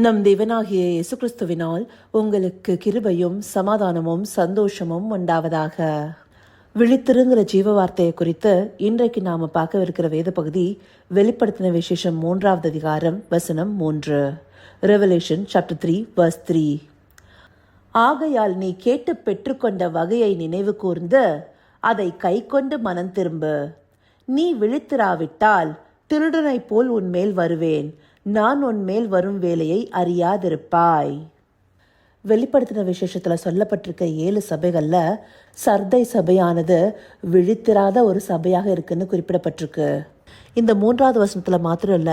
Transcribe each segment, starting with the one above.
நம் தேவனாகிய இயேசு கிறிஸ்துவினால் உங்களுக்கு கிருபையும் சமாதானமும் சந்தோஷமும் உண்டாவதாக. விழித்திருங்கிற ஜீவ வார்த்தையை குறித்து இன்றைக்கு நாம பார்க்கவிருக்கிற வேத பகுதி வெளிப்படுத்தின விசேஷம் 3வது அதிகாரம் வசனம் 3. Revelation chapter 3 verse 3. ஆகையால் நீ கேட்டு பெற்றுக்கொண்ட வகையை நினைவு கூர்ந்து அதை கை கொண்டு மனம் திரும்பு. நீ விழித்திராவிட்டால் திருடனைப் போல் உன்மேல் வருவேன், நான் உன்மேல் வரும் வேலையை அறியாதிருப்பாய். வெளிப்படுத்தின விசேஷத்துல சொல்லப்பட்டிருக்க 7 சபைகள்ல சர்தை சபையானது விழித்திராத ஒரு சபையாக இருக்குன்னு குறிப்பிடப்பட்டிருக்கு. இந்த 3வது வசனத்துல மாத்திரம் இல்ல,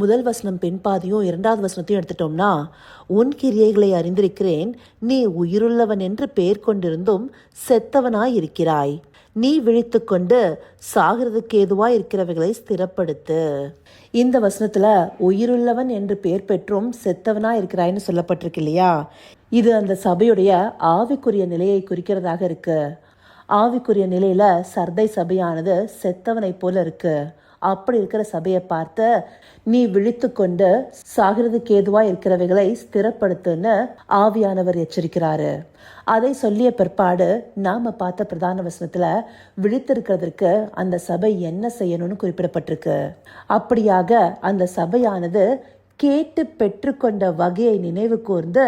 முதல் வசனம் பின்பாதியும் 2வது வசனத்தையும் எடுத்துட்டோம்னா, உன் கிரியைகளை அறிந்திருக்கிறேன், நீ உயிருள்ளவன் என்று பெயர் கொண்டிருந்தும் செத்தவனாய் இருக்கிறாய். நீ விழித்து கொண்டு சாகிறதுக்கு ஏதுவாய் இருக்கிறவைகளை ஸ்திரப்படுத்து. இந்த வசனத்துல உயிருள்ளவன் என்று பெயர் பெற்றும் செத்தவனா இருக்கிறாய்னு சொல்லப்பட்டிருக்கு இல்லையா? இது அந்த சபையுடைய ஆவிக்குரிய நிலையை குறிக்கிறதாக இருக்கு. ஆவிக்குரிய நிலையில சர்தை சபையானது செத்தவனை போல இருக்கு. அப்படி இருக்கிற சபையை பார்த்து நீ விழித்து கொண்டு சாகிறதுக்கு ஏதுவா இருக்கிறவைகளை ஸ்திரப்படுத்துன்னு ஆவியானவர் எச்சரிக்கிறாரு. அதை சொல்லிய பிற்பாடு நாம பார்த்த பிரதான வசனத்துல விழித்திருக்கிறதுக்கு அந்த சபை என்ன செய்யணும்னு குறிப்பிடப்பட்டிருக்கு. அப்படியாக அந்த சபையானது கேட்டு பெற்றுக்கொண்ட வகையை நினைவு கூர்ந்து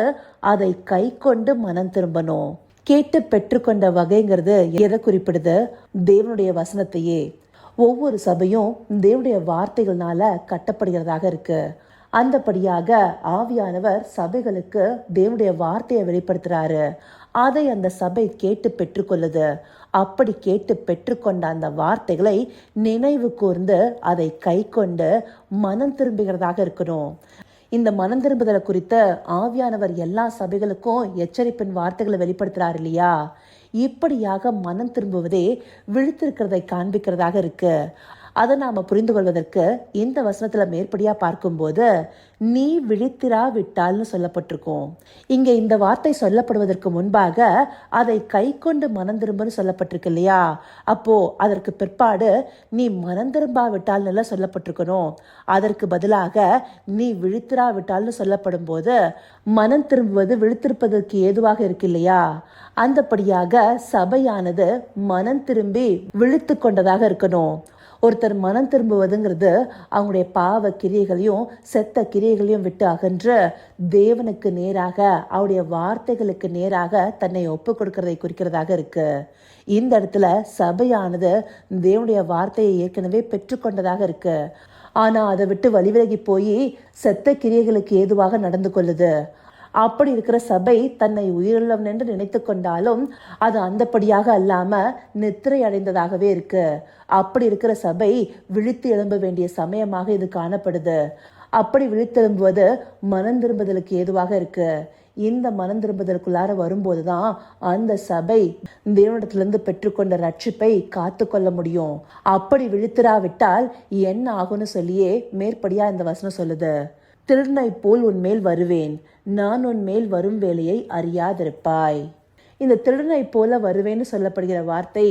அதை கை கொண்டு மனம் திரும்பணும். கேட்டு பெற்றுக்கொண்ட வகைங்கிறது எதை குறிப்பிடுது? தேவனுடைய வசனத்தையே. ஒவ்வொரு சபையும் தேவனுடைய வார்த்தைகள்னால கட்டப்படுகிறதாக இருக்கு. அந்தபடியாக ஆவியானவர் சபைகளுக்கு தேவனுடைய வார்த்தையை வெளிப்படுத்துறாரு. அதை அந்த சபை கேட்டு பெற்றுக்கொள்ளுது. அப்படி கேட்டு பெற்றுக்கொண்ட அந்த வார்த்தைகளை நினைவு கூர்ந்து அதை கை கொண்டு மனம் திரும்புகிறதாக இருக்கணும். இந்த மனம் திரும்புதலை குறித்த ஆவியானவர் எல்லா சபைகளுக்கும் எச்சரிப்பின் வார்த்தைகளை வெளிப்படுத்துறாரு இல்லையா? இப்படியாக மனம் திரும்புவதே விழித்திருக்கிறதை காண்பிக்கிறதாக இருக்கு. அதை நாம புரிந்து கொள்வதற்கு இந்த வசனத்துல மேற்படியா பார்க்கும்போது நீ விழித்திராவிட்டால்னு சொல்லப்பட்டிருக்கோம். இங்க இந்த வார்த்தை சொல்லப்படுவதற்கு முன்பாக அதை கை கொண்டு மனம் திரும்பன்னு சொல்லப்பட்டிருக்கு இல்லையா? அப்போ அதற்கு பிற்பாடு நீ மனம் திரும்பாவிட்டால்னு சொல்லப்பட்டிருக்கணும். அதற்கு பதிலாக நீ விழித்திராவிட்டால்னு சொல்லப்படும் போது மனம் திரும்புவது விழித்திருப்பதற்கு ஏதுவாக இருக்கு இல்லையா? அந்தபடியாக சபையானது மனம் திரும்பி விழித்து கொண்டதாக இருக்கணும். ஒருத்தர் மனம் திரும்புவதுங்கிறது அவங்களுடைய பாவ கிரியைகளையும் செத்த கிரியைகளையும் விட்டு அகன்று தேவனுக்கு நேராக அவருடைய வார்த்தைகளுக்கு நேராக தன்னை ஒப்பு கொடுக்கறதை குறிக்கிறதாக இருக்கு. இந்த இடத்துல சபையானது தேவனுடைய வார்த்தையை ஏற்கனவே பெற்றுக்கொண்டதாக இருக்கு. ஆனா அதை விட்டு வழிவிலகி போய் செத்த கிரியைகளுக்கு ஏதுவாக நடந்து கொள்ளுது. அப்படி இருக்கிற சபை தன்னை உயிருள்ளவன் என்று நினைத்து கொண்டாலும் அது அந்தபடியாக அல்லாம நித்திரை அடைந்ததாகவே இருக்கு. அப்படி இருக்கிற சபை விழித்து எழும்ப வேண்டிய சமயமாக இது காணப்படுது. அப்படி விழித்தெழும்புவது மனம் திரும்புதலுக்கு ஏதுவாக இருக்கு. இந்த மனம் திரும்புதலுக்குள்ளார வரும்போதுதான் அந்த சபை தேவனிடத்திலிருந்து பெற்றுக்கொண்ட ரட்சிப்பை காத்து கொள்ள முடியும். அப்படி விழித்திராவிட்டால் என்ன ஆகும்னு சொல்லியே மேற்படியா இந்த வசனம் சொல்லுது. திருடனை போல் உன்மேல் வருவேன், நான் உன்மேல் வரும் வேலையை அறியாதிருப்பாய். இந்த திருடனை போல வருவேன்னு சொல்லப்படுகிற வார்த்தை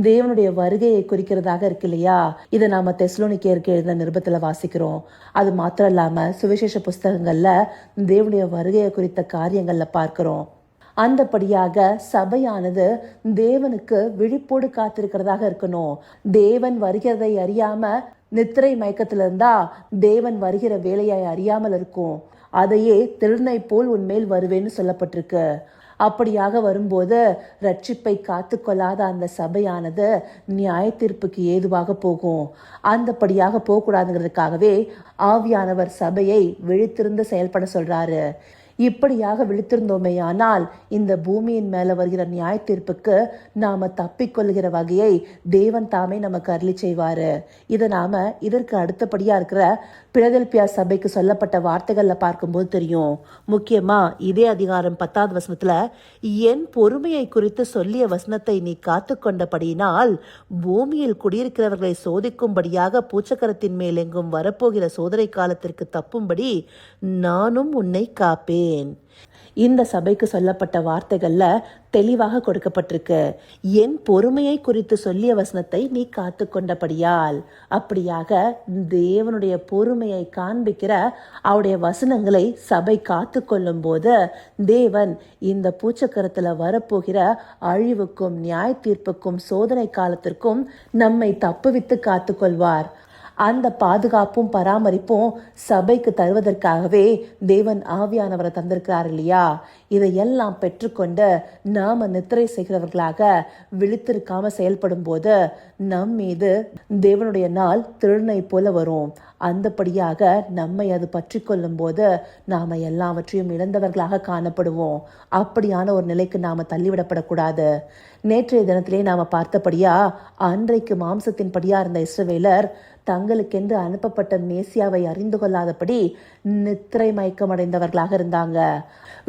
தேவனுடைய வருகையை குறிக்கிறதாக இருக்கு இல்லையா? இதை நாம தெசலோனிக்கேயருக்கு எழுதின நிருபத்துல வாசிக்கிறோம். அது மாத்திரம் இல்லாம சுவிசேஷ புஸ்தகங்கள்ல தேவனுடைய வருகையை குறித்த காரியங்கள்ல பார்க்கிறோம். அந்தபடியாக சபையானது தேவனுக்கு விழிப்போடு காத்திருக்கிறதாக இருக்கணும். தேவன் வருகிறதை அறியாம நித்திரை மயக்கத்துல இருந்தா தேவன் வருகிற வேலையை அறியாமல் இருக்கும். அதையே திருடனை போல் உன்மேல் வருவேன்னு சொல்லப்பட்டிருக்கு. அப்படியாக வரும்போது ரட்சிப்பை காத்து கொள்ளாத அந்த சபையானது நியாய தீர்ப்புக்கு ஏதுவாக போகும். அந்தபடியாக போகக்கூடாதுங்கிறதுக்காகவே ஆவியானவர் சபையை விழித்திருந்து செயல்பட சொல்றாரு. இப்படியாக விழித்திருந்தோமே ஆனால் இந்த பூமியின் மேல வருகிற நியாய தீர்ப்புக்கு நாம தப்பிக்கொள்கிற வகையை தேவன் தாமே நமக்கு அருளி செய்வாரு. இதை நாம இதற்கு அடுத்தபடியா இருக்கிற பிலதெல்பியா சபைக்கு சொல்லப்பட்ட வார்த்தைகள்ல பார்க்கும்போது தெரியும். முக்கியமா இதே அதிகாரம் 10வது வசனத்துல, என் பொறுமையை குறித்து சொல்லிய வசனத்தை நீ காத்து கொண்டபடியினால் பூமியில் குடியிருக்கிறவர்களை சோதிக்கும்படியாக பூச்சக்கரத்தின் மேல் எங்கும் வரப்போகிற சோதனை காலத்திற்கு தப்பும்படி நானும் உன்னை காப்பேன். ஏன்? இந்த சபைக்கு சொல்லப்பட்ட வார்த்தைகள்ல தெளிவாக கொடுக்கப்பட்டிருக்கு. என் பொறுமையை குறித்து சொல்லிய வசனத்தை நீ காத்து கொண்டபடியால். அப்படியாக தேவனுடைய பொறுமையை காண்பிக்கிற அவருடைய வசனங்களை சபை காத்து கொள்ளும் போது தேவன் இந்த பூச்சக்கரத்துல வரப்போகிற அழிவுக்கும் நியாய தீர்ப்புக்கும் சோதனை காலத்திற்கும் நம்மை தப்புவித்து காத்து கொள்வார். அந்த பாதுகாப்பும் பராமரிப்பும் சபைக்கு தருவதற்காகவே தேவன் ஆவியானவரை தந்திருக்கிறார் இல்லையா? இதையெல்லாம் பெற்றுக்கொண்டு நாம நித்திரை செய்கிறவர்களாக விழித்திருக்காம செயல்படும் போது நம் மீது தேவனுடைய நாள் திருநை போல வரும். அந்தபடியாக நம்மை அது பற்றி கொள்ளும் போது நாம எல்லாவற்றையும் இழந்தவர்களாக காணப்படுவோம். அப்படியான ஒரு நிலைக்கு நாம தள்ளிவிடப்படக்கூடாது. நேற்றைய தினத்திலே நாம பார்த்தபடியா அன்றைக்கு மாம்சத்தின்படியா இருந்த இஸ்ரவேலர் தங்களுக்கென்று அனுப்பப்பட்ட மேசியாவை அறிந்து கொள்ளாதபடி நித்திரை மயக்கமடைந்தவர்களாக இருந்தாங்க.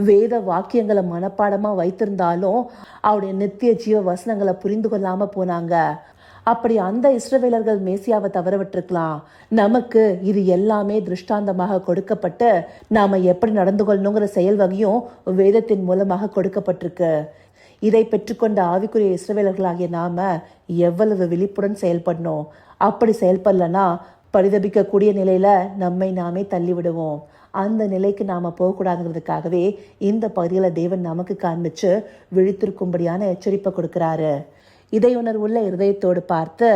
வேத வாக்கியங்களை மனப்பாடமா வைத்திருந்தாலும் அவருடைய நித்திய ஜீவ வசனங்களை புரிந்து கொள்ளாம போனாங்க. அப்படி அந்த இஸ்ரவேலர்கள் மேசியாவை தவற விட்டுருக்கலாம். நமக்கு இது எல்லாமே திருஷ்டாந்தமாக கொடுக்கப்பட்டு நாம எப்படி நடந்து கொள்ளணுங்கிற செயல் வகையும் வேதத்தின் மூலமாக கொடுக்கப்பட்டிருக்கு. இதை பெற்றுக்கொண்ட ஆவிக்குரிய இஸ்ரவேலர்களாகிய நாம எவ்வளவு விழிப்புடன் செயல்படணும். அப்படி செயல்படலன்னா பரிதபிக்கக்கூடிய நிலையில நம்மை நாமே தள்ளிவிடுவோம். அந்த நிலைக்கு நாம போகக்கூடாதுங்கிறதுக்காகவே இந்த பகுதியில தேவன் நமக்கு காண்பிச்சு விழித்திருக்கும்படியான எச்சரிப்பை கொடுக்கிறாரு. இதை உணர்வுள்ள இருதயத்தோடு பார்த்து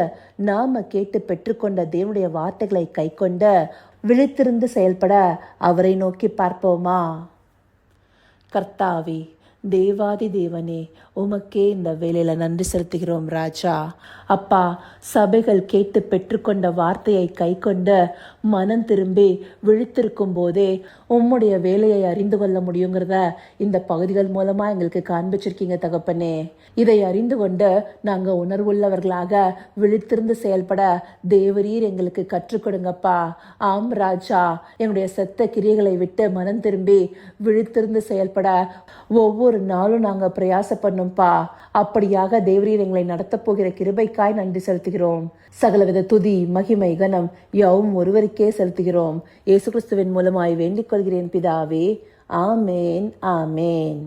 நாம கேட்டு பெற்றுக்கொண்ட தேவனுடைய வார்த்தைகளை கை கொண்டு விழித்திருந்து செயல்பட அவரை நோக்கி பார்ப்போமா? கர்த்தாவே, தேவாதி தேவனே, உமக்கே இந்த வேலையில நன்றி செலுத்துகிறோம் ராஜா. அப்பா, சபைகள் கேட்டு பெற்றுக்கொண்ட வார்த்தையை கை கொண்டு மனம் திரும்பி விழித்திருக்கும் போதே உம்முடைய வேலையை அறிந்து கொள்ள முடியுங்கிறத இந்த பகுதிகள் மூலமா எங்களுக்கு காண்பிச்சிருக்கீங்க தகப்பனே. இதை அறிந்து கொண்டு நாங்க உணர்வுள்ளவர்களாக விழித்திருந்து செயல்பட தேவரீர் எங்களுக்கு கற்றுக் கொடுங்கப்பா. ஆம் ராஜா, எங்களுடைய செத்த கிரியைகளை விட்டு மனம் திரும்பி விழித்திருந்து செயல்பட ஒவ்வொரு நாளும் நாங்க பிரயாசப்படணும்பா. அப்படியாக தேவரீர் எங்களை நடத்த போகிற கிருபைக்காய் நன்றி செலுத்துகிறோம். சகலவித துதி மகிமை கனம் யாவும் ஒருவருக்கே செலுத்துகிறோம். இயேசு கிறிஸ்துவின் மூலமாய் வேண்டிக் கொள்கிறேன் பிதாவே. ஆமேன், ஆமேன்.